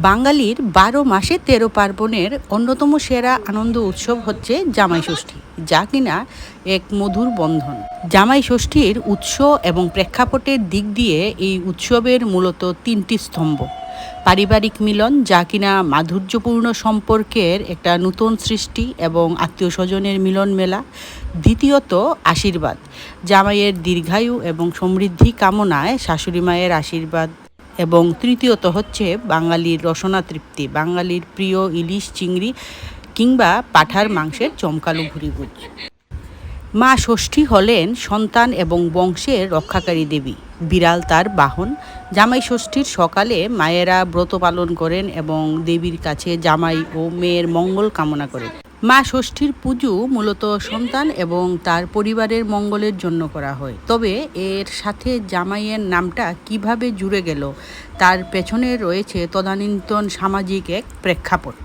বাঙালির ১২ মাসে ১৩ পার্বণের অন্যতম সেরা আনন্দ উৎসব হচ্ছে জামাই ষষ্ঠী, যা কিনা এক মধুর বন্ধন। জামাই ষষ্ঠীর উৎস এবং প্রেক্ষাপটের দিক দিয়ে এই উৎসবের মূলত তিনটি স্তম্ভ। পারিবারিক মিলন, যা কিনা মাধুর্যপূর্ণ সম্পর্কের একটা নতুন সৃষ্টি এবং আত্মীয় স্বজনের মিলন মেলা। দ্বিতীয়ত আশীর্বাদ, জামাইয়ের দীর্ঘায়ু এবং সমৃদ্ধি কামনায় শাশুড়ি মায়ের আশীর্বাদ। এবং তৃতীয়ত হচ্ছে বাঙালির রসনা তৃপ্তি, বাঙালির প্রিয় ইলিশ, চিংড়ি কিংবা পাঁঠার মাংসের চমকালো ভুরিভোজ। মা ষষ্ঠী হলেন সন্তান এবং বংশের রক্ষাকারী দেবী, বিড়াল তার বাহন। জামাই ষষ্ঠীর সকালে মায়েরা ব্রত পালন করেন এবং দেবীর কাছে জামাই ও মেয়ের মঙ্গল কামনা করেন। মা ষষ্ঠীর পুজো মূলত সন্তান এবং তার পরিবারের মঙ্গলের জন্য করা হয়। তবে এর সাথে জামাইয়ের নামটা কিভাবে জুড়ে গেল, তার পেছনে রয়েছে তদানীন্তন সামাজিক এক প্রেক্ষাপট।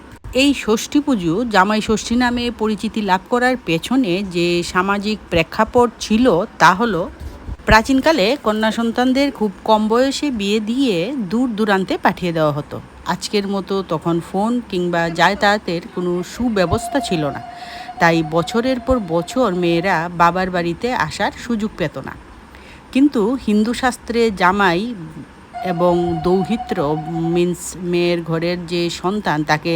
এই ষষ্ঠী পুজো জামাই ষষ্ঠী নামে পরিচিতি লাভ করার পেছনে যে সামাজিক প্রেক্ষাপট ছিল তা হলো, প্রাচীনকালে কন্যা সন্তানদের খুব কম বয়সে বিয়ে দিয়ে দূর দূরান্তে পাঠিয়ে দেওয়া হতো। আজকের মতো তখন ফোন কিংবা যাতায়াতের কোনো সুব্যবস্থা ছিল না, তাই বছরের পর বছর মেয়েরা বাবার বাড়িতে আসার সুযোগ পেত না। কিন্তু হিন্দু শাস্ত্রে জামাই এবং দৌহিত্র মিন্স মেয়ের ঘরের যে সন্তান, তাকে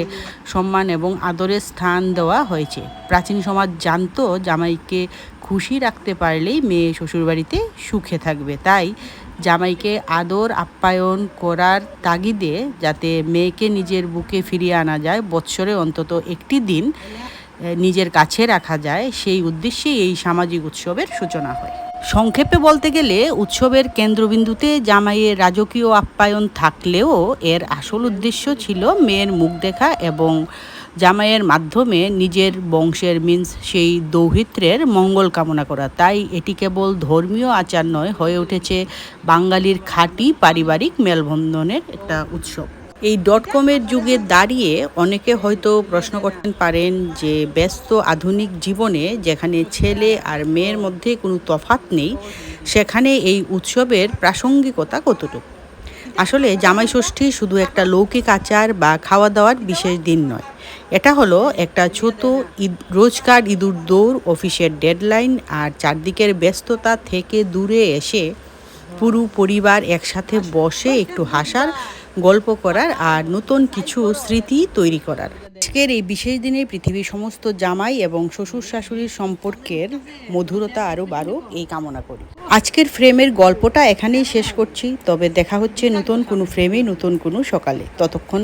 সম্মান এবং আদরের স্থান দেওয়া হয়েছে। প্রাচীন সমাজ জানতো জামাইকে খুশি রাখতে পারলেই মেয়ে শ্বশুরবাড়িতে সুখে থাকবে, তাই জামাইকে আদর আপ্যায়ন করার তাগিদে যাতে মেয়েকে নিজের বুকে ফিরিয়ে আনা যায়, বৎসরে অন্তত একটি দিন নিজের কাছে রাখা যায়, সেই উদ্দেশ্যে এই সামাজিক উৎসবের সূচনা হয়। সংক্ষেপে বলতে গেলে উৎসবের কেন্দ্রবিন্দুতে জামাইয়ের রাজকীয় আপ্যায়ন থাকলেও এর আসল উদ্দেশ্য ছিল মেয়ের মুখ দেখা এবং জামাইয়ের মাধ্যমে নিজের বংশের মিন্স সেই দৌহিত্রের মঙ্গল কামনা করা। তাই এটি কেবল ধর্মীয় আচার নয়, হয়ে উঠেছে বাঙালির খাঁটি পারিবারিক মেলবন্ধনের একটা উৎসব। এই .com-এর যুগে দাঁড়িয়ে অনেকে হয়তো প্রশ্ন করতে পারেন যে ব্যস্ত আধুনিক জীবনে যেখানে ছেলে আর মেয়ের মধ্যে কোনো তফাৎ নেই, সেখানে এই উৎসবের প্রাসঙ্গিকতা কতটুকু। আসলে জামাই ষষ্ঠী শুধু একটা লৌকিক আচার বা খাওয়া দাওয়ার বিশেষ দিন নয়, এটা হলো একটা ছোট রোজকার ইঁদুর দৌড়, অফিসের ডেডলাইন আর চারদিকের ব্যস্ততা থেকে দূরে এসে পুরো পরিবার একসাথে বসে একটু হাসার, গল্প করার আর নতুন কিছু স্মৃতি তৈরি করার। আজকের এই বিশেষ দিনে পৃথিবীর সমস্ত জামাই এবং শ্বশুর শাশুড়ির সম্পর্কের মধুরতা আরও বাড়ুক এই কামনা করি। আজকের ফ্রেমের গল্পটা এখানেই শেষ করছি, তবে দেখা হচ্ছে নতুন কোনো ফ্রেমে, নতুন কোনো সকালে। ততক্ষণ